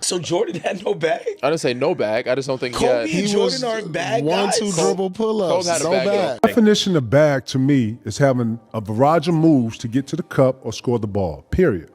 So Jordan had no bag? I didn't say no bag. I just don't think Kobe he and Jordan aren't bag guys? 1-2 dribble pull-ups. Kobe had a No bag, bag. The definition of bag to me is having a barrage of moves to get to the cup or score the ball, period.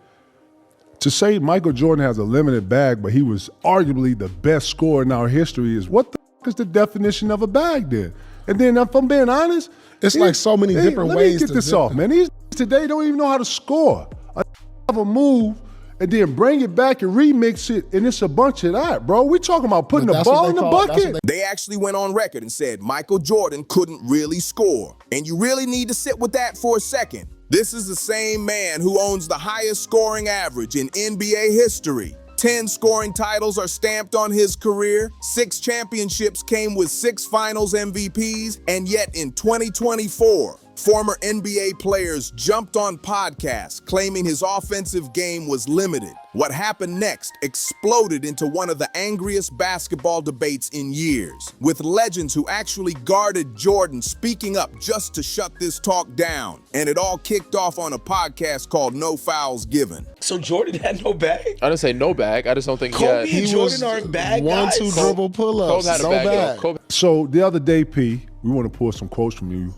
To say Michael Jordan has a limited bag, but he was arguably the best scorer in our history is what the f is the definition of a bag then? And then if I'm being honest, It's like so many different ways Let me get this off, man. These today don't even know how to score. I have a move and then bring it back and remix it, and it's a bunch of that, bro. We talking about putting the ball in the bucket. They actually went on record and said Michael Jordan couldn't really score. And you really need to sit with that for a second. This is the same man who owns the highest scoring average in NBA history. 10 scoring titles are stamped on his career, 6 championships came with 6 finals MVPs, and yet in 2024, former NBA players jumped on podcasts claiming his offensive game was limited. What happened next exploded into one of the angriest basketball debates in years, with legends who actually guarded Jordan speaking up just to shut this talk down. And it all kicked off on a podcast called No Fouls Given. So Jordan had no bag? I didn't say no bag. I just don't think Kobe he and Jordan aren't bag guys? 1-2 dribble pull-ups. Kobe had a No bag. bag. Kobe. So the other day, P, we want to pull some quotes from you,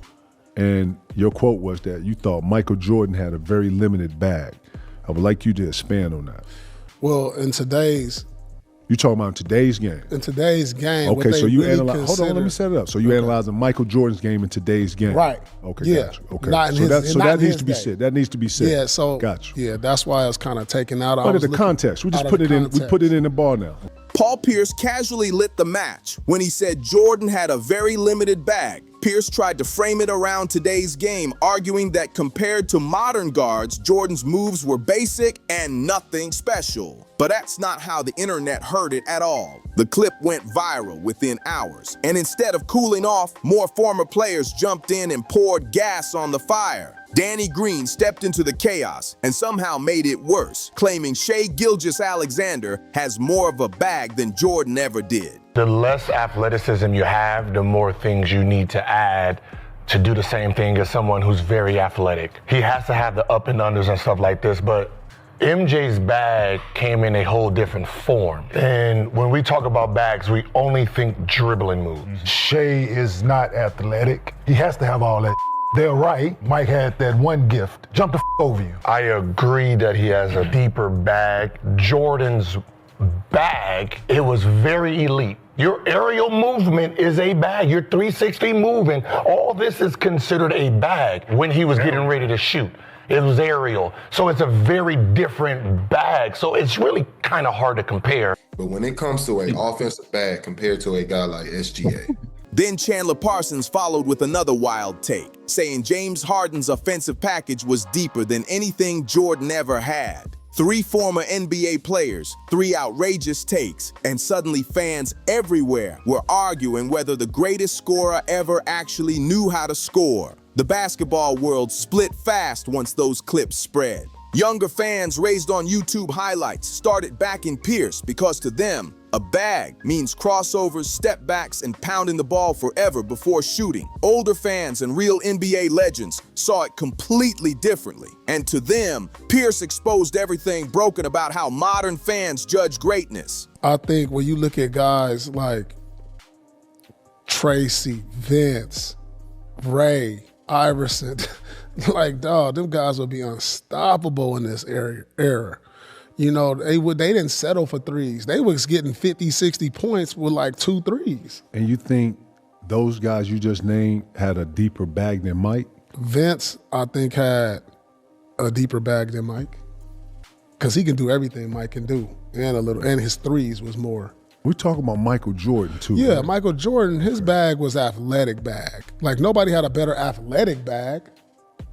and your quote was that you thought Michael Jordan had a very limited bag. I would like you to expand on that. Well, in today's You talking about today's game? game. Okay, so you analyze. Hold consider, on, let me set it up. So you analyzing Michael Jordan's game in today's game, Right. Okay, Yeah. gotcha. Okay, Not in so his- that so not that in needs his to be day. said. That needs to be said. Yeah, so gotcha. yeah, that's why I was kind of taken out. But in the context, we just put it in. We put it in the bar now. PaulPierce casually lit the match when he said Jordan had a very limited bag. Pierce tried to frame it around today's game, arguing that compared to modern guards, Jordan's moves were basic and nothing special. But that's not how the internet heard it at all. The clip went viral within hours, and instead of cooling off, more former players jumped in and poured gas on the fire. Danny Green stepped into the chaos and somehow made it worse, claiming Shai Gilgeous-Alexander has more of a bag than Jordan ever did. The less athleticism you have, the more things you need to add to do the same thing as someone who's very athletic. He has to have the up and unders and stuff like this, but MJ's bag came in a whole different form. And when we talk about bags, we only think dribbling moves. Shai is not athletic. He has to have all that. They're right. Mike had that one gift. Jump the over you. I agree that he has a deeper bag. Jordan's bag, it was very elite. Your aerial movement is a bag. Your 360 moving, all this is considered a bag when he was getting ready to shoot. It was aerial. So it's a very different bag. So it's really kind of hard to compare. But when it comes to an offensive bag compared to a guy like SGA. Then Chandler Parsons followed with another wild take, saying James Harden's offensive package was deeper than anything Jordan ever had. 3 former NBA players, 3 outrageous takes, and suddenly fans everywhere were arguing whether the greatest scorer ever actually knew how to score. The basketball world split fast once those clips spread. Younger fans raised on YouTube highlights started backing Pierce because to them, a bag means crossovers, step backs, and pounding the ball forever before shooting. Older fans and real NBA legends saw it completely differently. And to them, Pierce exposed everything broken about how modern fans judge greatness. I think when you look at guys like Tracy, Vince, Ray, Iverson, like, dog, them guys would be unstoppable in this era. You know, they didn't settle for threes. They was getting 50, 60 points with like 2 threes. And you think those guys you just named had a deeper bag than Mike? Vince, I think, had a deeper bag than Mike. Because he can do everything Mike can do. And his threes was more. We're talking about Michael Jordan too. Yeah, right? Michael Jordan, his bag was athletic bag. Like nobody had a better athletic bag.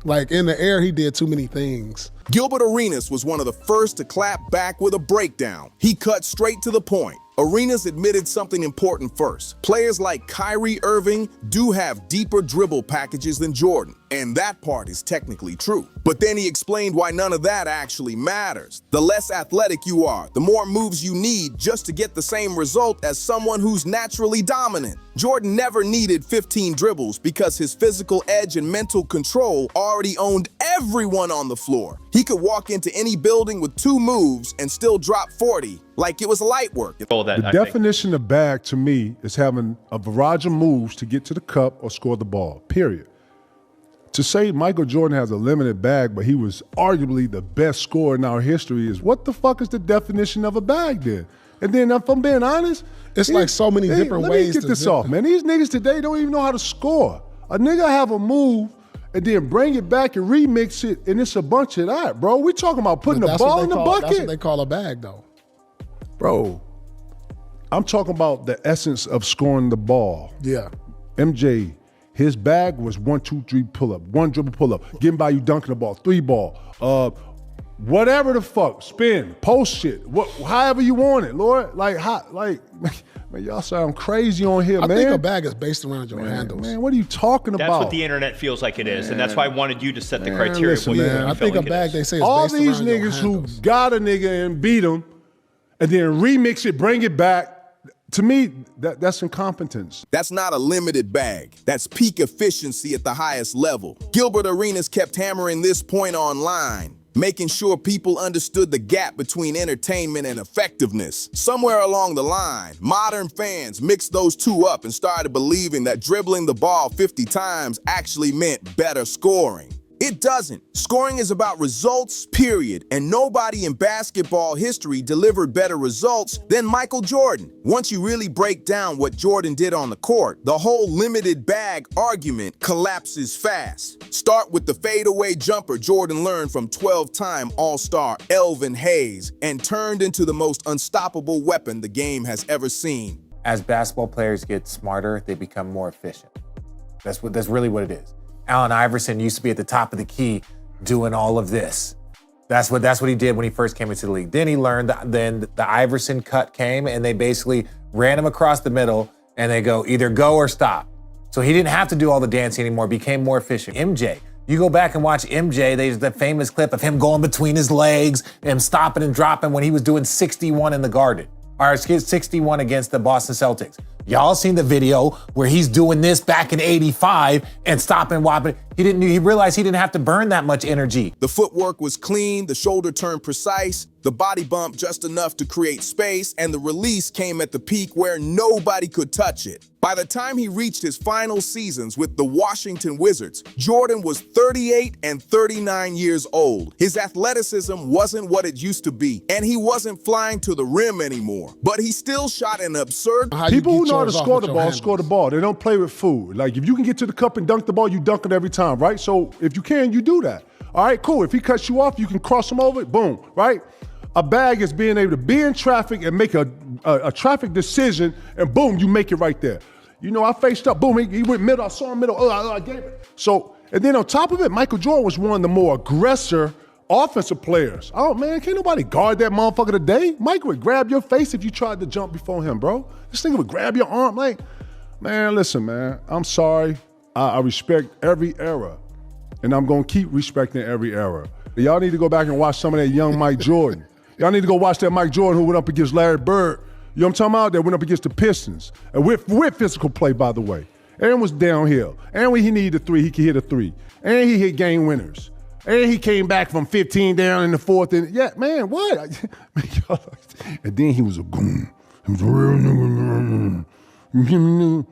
Like in the air, he did too many things. Gilbert Arenas was one of the first to clap back with a breakdown. He cut straight to the point. Arenas admitted something important first. Players like Kyrie Irving do have deeper dribble packages than Jordan. And that part is technically true. But then he explained why none of that actually matters. The less athletic you are, the more moves you need just to get the same result as someone who's naturally dominant. Jordan never needed 15 dribbles because his physical edge and mental control already owned everyone on the floor. He could walk into any building with 2 moves and still drop 40 like it was light work. The definition of bag to me is having a barrage of moves to get to the cup or score the ball, period. To say Michael Jordan has a limited bag, but he was arguably the best scorer in our history is what the fuck is the definition of a bag then? And then if I'm being honest, it's like so many different ways. Let me get this off, man. These niggas today don't even know how to score. A nigga have a move and then bring it back and remix it, and it's a bunch of that, bro. We talking about putting the ball in the bucket. That's what they call a bag, though. Bro, I'm talking about the essence of scoring the ball. Yeah. MJ, his bag was 1, 2, 3 pull up, 1 dribble pull up, getting by you dunking the ball, 3 ball, whatever the fuck, spin, post shit, however you want it, Lord. Like, man, y'all sound crazy on here, man. I think a bag is based around your handles. Man, what are you talking about? That's what the internet feels like it is, and that's why I wanted you to set the criteria. Listen, man, I think a bag they say is all based these around your niggas who handles. got a nigga and beat him, and then remix it, bring it back. To me, that's incompetence. That's not a limited bag. That's peak efficiency at the highest level. Gilbert Arenas kept hammering this point online, making sure people understood the gap between entertainment and effectiveness. Somewhere along the line, modern fans mixed those two up and started believing that dribbling the ball 50 times actually meant better scoring. It doesn't. Scoring is about results, period. And nobody in basketball history delivered better results than Michael Jordan. Once you really break down what Jordan did on the court, the whole limited bag argument collapses fast. Start with the fadeaway jumper Jordan learned from 12-time All-Star Elvin Hayes and turned into the most unstoppable weapon the game has ever seen. As basketball players get smarter, they become more efficient. That's really what it is. Allen Iverson used to be at the top of the key doing all of this. That's what he did when he first came into the league. Then he learned, then the Iverson cut came and they basically ran him across the middle and they go either go or stop. So he didn't have to do all the dancing anymore, became more efficient. MJ, you go back and watch MJ, there's the famous clip of him going between his legs and stopping and dropping when he was doing 61 in the Garden. Or 61 against the Boston Celtics. Y'all seen the video where he's doing this back in '85 and stopping, whopping. He realized he didn't have to burn that much energy. The footwork was clean, the shoulder turn precise, the body bump just enough to create space, and the release came at the peak where nobody could touch it. By the time he reached his final seasons with the Washington Wizards, Jordan was 38 and 39 years old. His athleticism wasn't what it used to be, and he wasn't flying to the rim anymore. But he still shot an absurd... People who know how to score the ball, score the ball. They don't play with food. Like, if you can get to the cup and dunk the ball, you dunk it every time, right? So if you can, you do that. All right, cool. If he cuts you off, you can cross him over, boom, right? A bag is being able to be in traffic and make a traffic decision, and boom, you make it right there. You know, I faced up, boom, he went middle, I saw him middle, I gave it. So, and then on top of it, Michael Jordan was one of the more aggressor offensive players. Oh, man, can't nobody guard that motherfucker today. Mike would grab your face if you tried to jump before him, bro. This nigga would grab your arm. Like, man, listen, man, I'm sorry. I respect every era, and I'm going to keep respecting every era. Y'all need to go back and watch some of that young Mike Jordan. Y'all need to go watch that Mike Jordan who went up against Larry Bird. You know what I'm talking about? That went up against the Pistons. And with physical play, by the way. And was downhill. And when he needed a 3, he could hit a 3. And he hit game winners. And he came back from 15 down in the 4th. And yeah, man, what? And then he was a goon. He was a real nigga.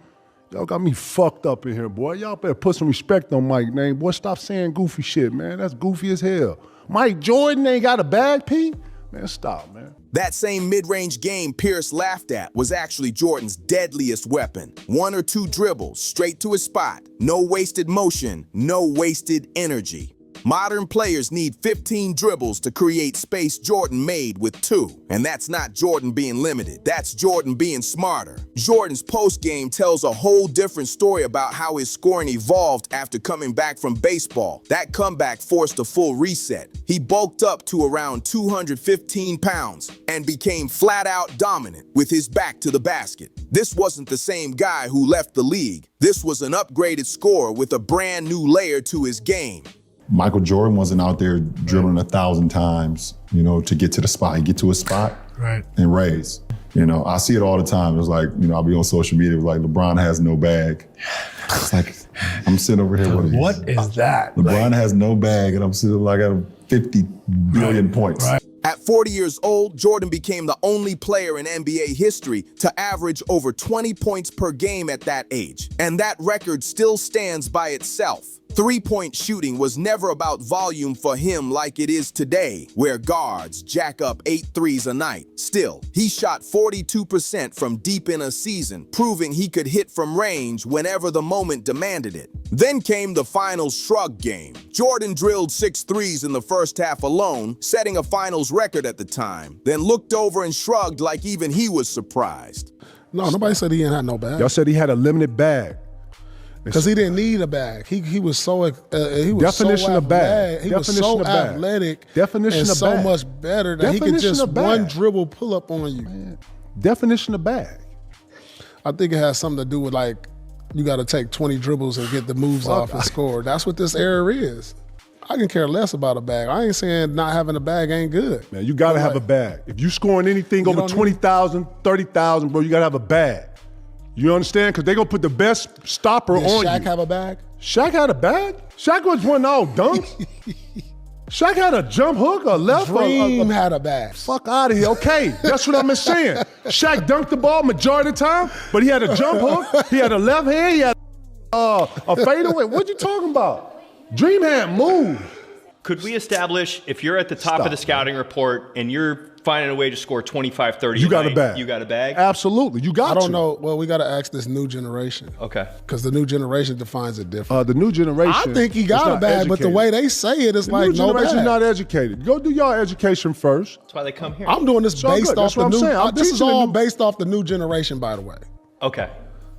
Y'all got me fucked up in here, boy. Y'all better put some respect on Mike's name. Boy, stop saying goofy shit, man. That's goofy as hell. Mike Jordan ain't got a bag, P? Man, stop, man. That same mid-range game Pierce laughed at was actually Jordan's deadliest weapon. 1 or 2 dribbles, straight to his spot. No wasted motion, no wasted energy. Modern players need 15 dribbles to create space Jordan made with 2. And that's not Jordan being limited. That's Jordan being smarter. Jordan's post-game tells a whole different story about how his scoring evolved after coming back from baseball. That comeback forced a full reset. He bulked up to around 215 pounds and became flat-out dominant with his back to the basket. This wasn't the same guy who left the league. This was an upgraded scorer with a brand new layer to his game. Michael Jordan wasn't out there dribbling 1,000 times, to get to the spot. He'd get to a spot and raise. I see it all the time. It was like, I'll be on social media, it was like, LeBron has no bag. It's like, I'm sitting over here with What is that? LeBron has no bag, and I'm sitting like at 50 billion points. At 40 years old, Jordan became the only player in NBA history to average over 20 points per game at that age. And that record still stands by itself. Three-point shooting was never about volume for him like it is today, where guards jack up 8 threes a night. Still, he shot 42% from deep in a season, proving he could hit from range whenever the moment demanded it. Then came the finals shrug game. Jordan drilled 6 threes in the first half alone, setting a finals record at the time, then looked over and shrugged like even he was surprised. No, nobody said he didn't have no bag. Y'all said he had a limited bag. Because he didn't need a bag. He was so Definition of bag. He was so athletic and so much better that he could just one dribble pull up on you. Man. Definition of bag. I think it has something to do with like you got to take 20 dribbles and get the moves off and score. That's what this era is. I can care less about a bag. I ain't saying not having a bag ain't good. Man, you got to have a bag. If you scoring anything over 20,000, 30,000, bro, you got to have a bag. You understand? Because they're going to put the best stopper on you. Did Shaq have a bag? Shaq had a bag? Shaq was winning all dunks. Shaq had a jump hook, a left. Dream had a bag. Fuck out of here. Okay, that's what I'm saying. Shaq dunked the ball majority of the time, but he had a jump hook. He had a left hand. He had a fadeaway. What you talking about? Dream had moved. Could we establish if you're at the top of the scouting report and you're finding a way to score 25, 30 you got a bag. You got a bag? Absolutely. You got I don't know. Well, we got to ask this new generation. Okay. Because the new generation defines it different. The new generation. I think he got a bag, but the way they say it is the like new no bag. generation not educated. Go do y'all education first. That's why they come here. I'm doing this based off the new. This is all based off the new generation, by the way. Okay.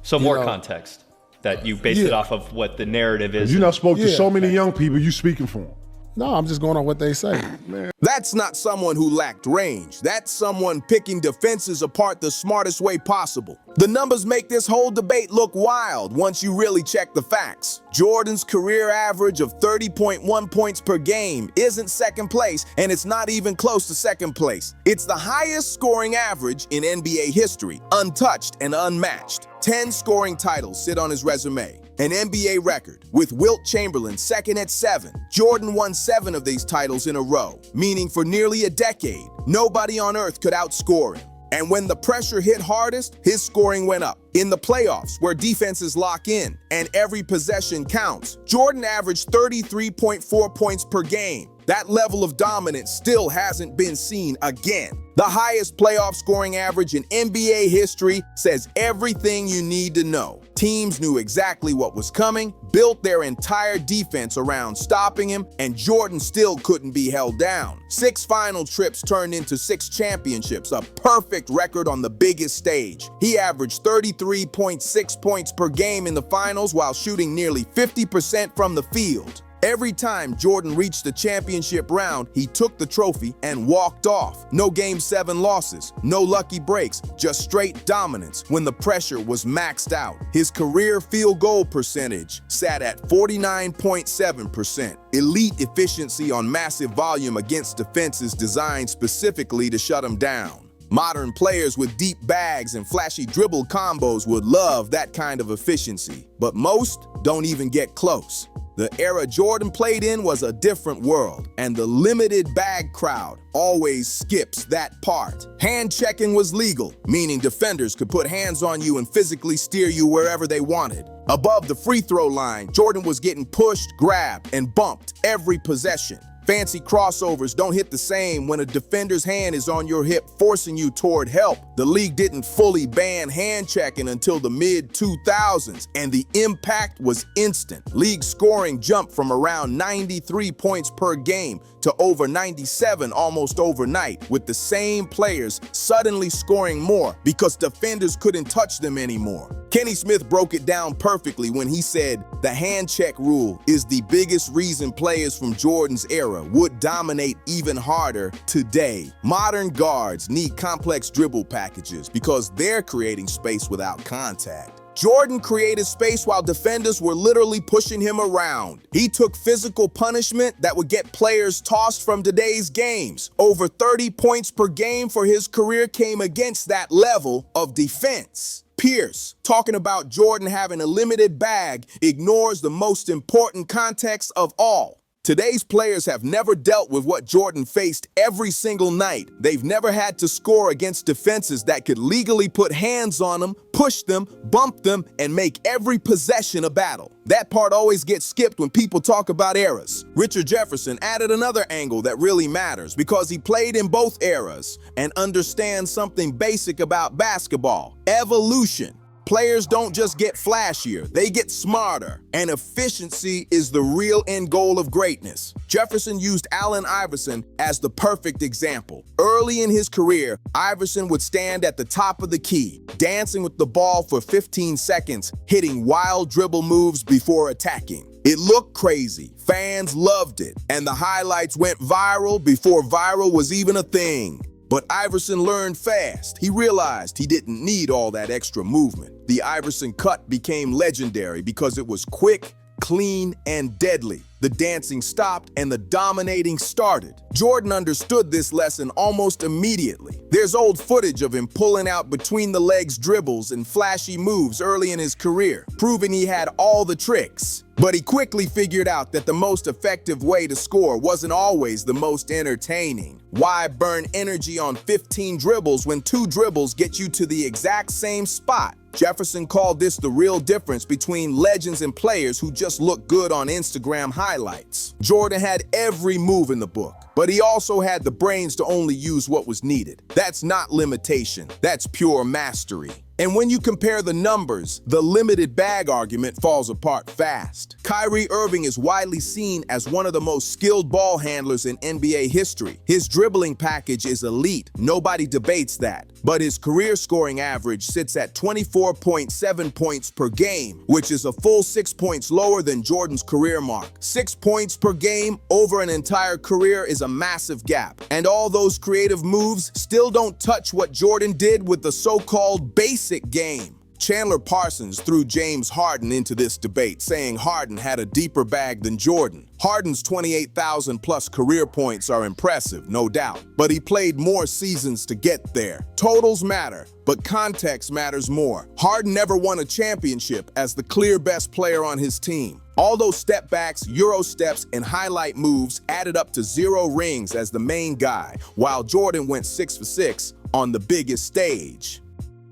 So more context that you base it off of what the narrative is. You not spoke to so many young people, you speaking for them. No, I'm just going on what they say. Man. That's not someone who lacked range. That's someone picking defenses apart the smartest way possible. The numbers make this whole debate look wild once you really check the facts. Jordan's career average of 30.1 points per game isn't second place, and it's not even close to second place. It's the highest scoring average in NBA history, untouched and unmatched. 10 scoring titles sit on his resume. An NBA record, with Wilt Chamberlain second at 7. Jordan won 7 of these titles in a row, meaning for nearly a decade, nobody on earth could outscore him. And when the pressure hit hardest, his scoring went up. In the playoffs, where defenses lock in and every possession counts, Jordan averaged 33.4 points per game. That level of dominance still hasn't been seen again. The highest playoff scoring average in NBA history says everything you need to know. Teams knew exactly what was coming, built their entire defense around stopping him, and Jordan still couldn't be held down. 6 final trips turned into 6 championships, a perfect record on the biggest stage. He averaged 33.6 points per game in the finals while shooting nearly 50% from the field. Every time Jordan reached the championship round, he took the trophy and walked off. No Game 7 losses, no lucky breaks, just straight dominance when the pressure was maxed out. His career field goal percentage sat at 49.7%. Elite efficiency on massive volume against defenses designed specifically to shut him down. Modern players with deep bags and flashy dribble combos would love that kind of efficiency, but most don't even get close. The era Jordan played in was a different world, and the limited bag crowd always skips that part. Hand checking was legal, meaning defenders could put hands on you and physically steer you wherever they wanted. Above the free throw line, Jordan was getting pushed, grabbed, and bumped every possession. Fancy crossovers don't hit the same when a defender's hand is on your hip, forcing you toward help. The league didn't fully ban hand checking until the mid-2000s, and the impact was instant. League scoring jumped from around 93 points per game to over 97 almost overnight, with the same players suddenly scoring more because defenders couldn't touch them anymore. Kenny Smith broke it down perfectly when he said, "The hand check rule is the biggest reason players from Jordan's era would dominate even harder today. Modern guards need complex dribble packages because they're creating space without contact. Jordan created space while defenders were literally pushing him around. He took physical punishment that would get players tossed from today's games. Over 30 points per game for his career came against that level of defense." Pierce, talking about Jordan having a limited bag, ignores the most important context of all. Today's players have never dealt with what Jordan faced every single night. They've never had to score against defenses that could legally put hands on them, push them, bump them, and make every possession a battle. That part always gets skipped when people talk about eras. Richard Jefferson added another angle that really matters because he played in both eras and understands something basic about basketball: evolution. Players don't just get flashier, they get smarter, and efficiency is the real end goal of greatness. Jefferson used Allen Iverson as the perfect example. Early in his career, Iverson would stand at the top of the key, dancing with the ball for 15 seconds, hitting wild dribble moves before attacking. It looked crazy, fans loved it, and the highlights went viral before viral was even a thing. But Iverson learned fast. He realized he didn't need all that extra movement. The Iverson cut became legendary because it was quick, clean, and deadly. The dancing stopped and the dominating started. Jordan understood this lesson almost immediately. There's old footage of him pulling out between the legs dribbles and flashy moves early in his career, proving he had all the tricks. But he quickly figured out that the most effective way to score wasn't always the most entertaining. Why burn energy on 15 dribbles when 2 dribbles get you to the exact same spot? Jefferson called this the real difference between legends and players who just look good on Instagram highlights. Jordan had every move in the book, but he also had the brains to only use what was needed. That's not limitation, that's pure mastery. And when you compare the numbers, the limited bag argument falls apart fast. Kyrie Irving is widely seen as one of the most skilled ball handlers in NBA history. His dribbling package is elite, nobody debates that. But his career scoring average sits at 24.7 points per game, which is a full 6 points lower than Jordan's career mark. 6 points per game over an entire career is a massive gap. And all those creative moves still don't touch what Jordan did with the so-called basic game. Chandler Parsons threw James Harden into this debate, saying Harden had a deeper bag than Jordan. Harden's 28,000 plus career points are impressive, no doubt, but he played more seasons to get there. Totals matter, but context matters more. Harden never won a championship as the clear best player on his team. All those step backs, Euro steps, and highlight moves added up to 0 rings as the main guy, while Jordan went 6 for 6 on the biggest stage.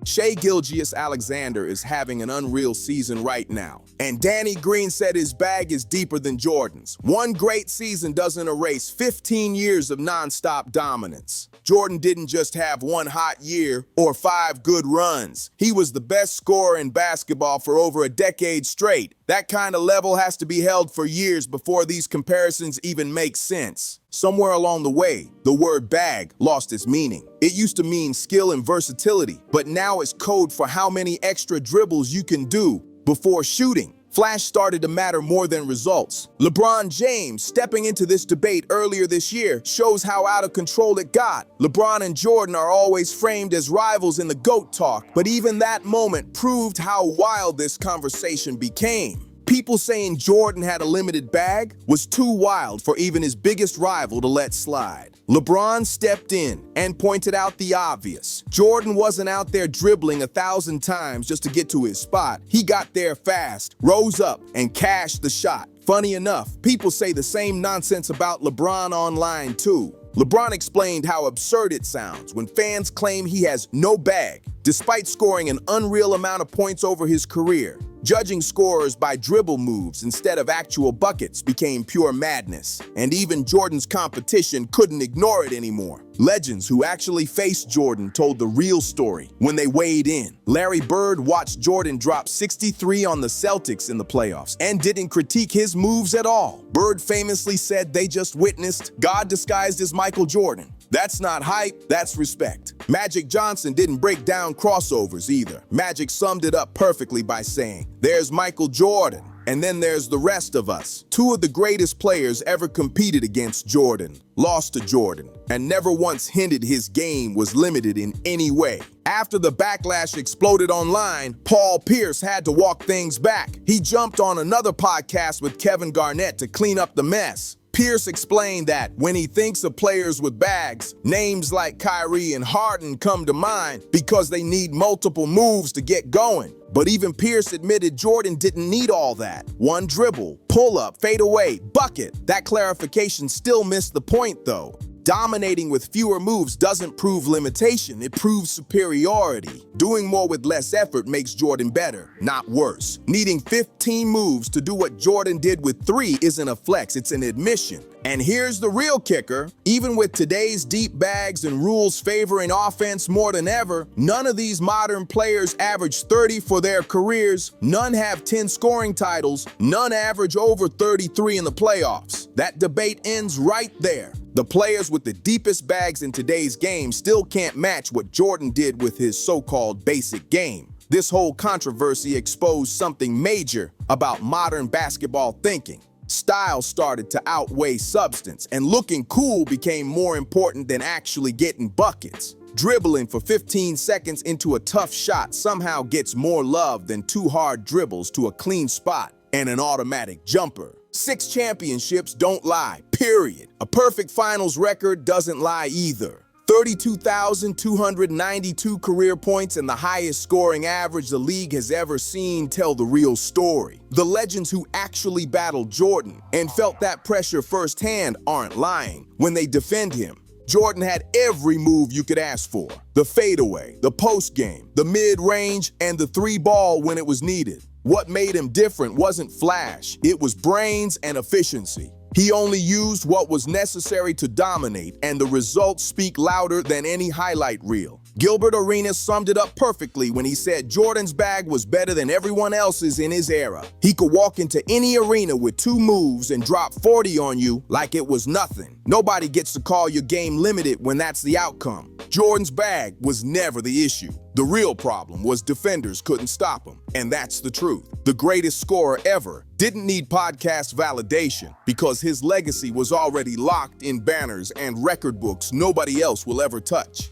Shai Gilgeous-Alexander is having an unreal season right now. And Danny Green said his bag is deeper than Jordan's. One great season doesn't erase 15 years of nonstop dominance. Jordan didn't just have one hot year or 5 good runs. He was the best scorer in basketball for over a decade straight. That kind of level has to be held for years before these comparisons even make sense. Somewhere along the way, the word bag lost its meaning. It used to mean skill and versatility, but now it's code for how many extra dribbles you can do before shooting. Flash started to matter more than results. LeBron James, stepping into this debate earlier this year, shows how out of control it got. LeBron and Jordan are always framed as rivals in the GOAT talk, but even that moment proved how wild this conversation became. People saying Jordan had a limited bag was too wild for even his biggest rival to let slide. LeBron stepped in and pointed out the obvious. Jordan wasn't out there dribbling 1,000 times just to get to his spot. He got there fast, rose up, and cashed the shot. Funny enough, people say the same nonsense about LeBron online too. LeBron explained how absurd it sounds when fans claim he has no bag, despite scoring an unreal amount of points over his career. Judging scorers by dribble moves instead of actual buckets became pure madness, and even Jordan's competition couldn't ignore it anymore. Legends who actually faced Jordan told the real story when they weighed in. Larry Bird watched Jordan drop 63 on the Celtics in the playoffs and didn't critique his moves at all. Bird famously said they just witnessed God disguised as Michael Jordan. That's not hype, that's respect. Magic Johnson didn't break down crossovers either. Magic summed it up perfectly by saying, "There's Michael Jordan, and then there's the rest of us." Two of the greatest players ever competed against Jordan, lost to Jordan, and never once hinted his game was limited in any way. After the backlash exploded online, PaulPierce had to walk things back. He jumped on another podcast with Kevin Garnett to clean up the mess. Pierce explained that when he thinks of players with bags, names like Kyrie and Harden come to mind because they need multiple moves to get going. But even Pierce admitted Jordan didn't need all that. One dribble, pull-up, fade away, bucket. That clarification still missed the point, though. Dominating with fewer moves doesn't prove limitation, it proves superiority. Doing more with less effort makes Jordan better, not worse. Needing 15 moves to do what Jordan did with 3 isn't a flex, it's an admission. And here's the real kicker. Even with today's deep bags and rules favoring offense more than ever, none of these modern players average 30 for their careers, none have 10 scoring titles, none average over 33 in the playoffs. That debate ends right there. The players with the deepest bags in today's game still can't match what Jordan did with his so-called basic game. This whole controversy exposed something major about modern basketball thinking. Style started to outweigh substance, and looking cool became more important than actually getting buckets. Dribbling for 15 seconds into a tough shot somehow gets more love than 2 hard dribbles to a clean spot and an automatic jumper. 6 championships don't lie, period. A perfect finals record doesn't lie either. 32,292 career points and the highest scoring average the league has ever seen tell the real story. The legends who actually battled Jordan and felt that pressure firsthand aren't lying when they defend him. Jordan had every move you could ask for. The fadeaway, the post game, the mid-range, and the 3-ball when it was needed. What made him different wasn't flash, it was brains and efficiency. He only used what was necessary to dominate, and the results speak louder than any highlight reel. Gilbert Arenas summed it up perfectly when he said Jordan's bag was better than everyone else's in his era. He could walk into any arena with 2 moves and drop 40 on you like it was nothing. Nobody gets to call your game limited when that's the outcome. Jordan's bag was never the issue. The real problem was defenders couldn't stop him, and that's the truth. The greatest scorer ever didn't need podcast validation because his legacy was already locked in banners and record books nobody else will ever touch.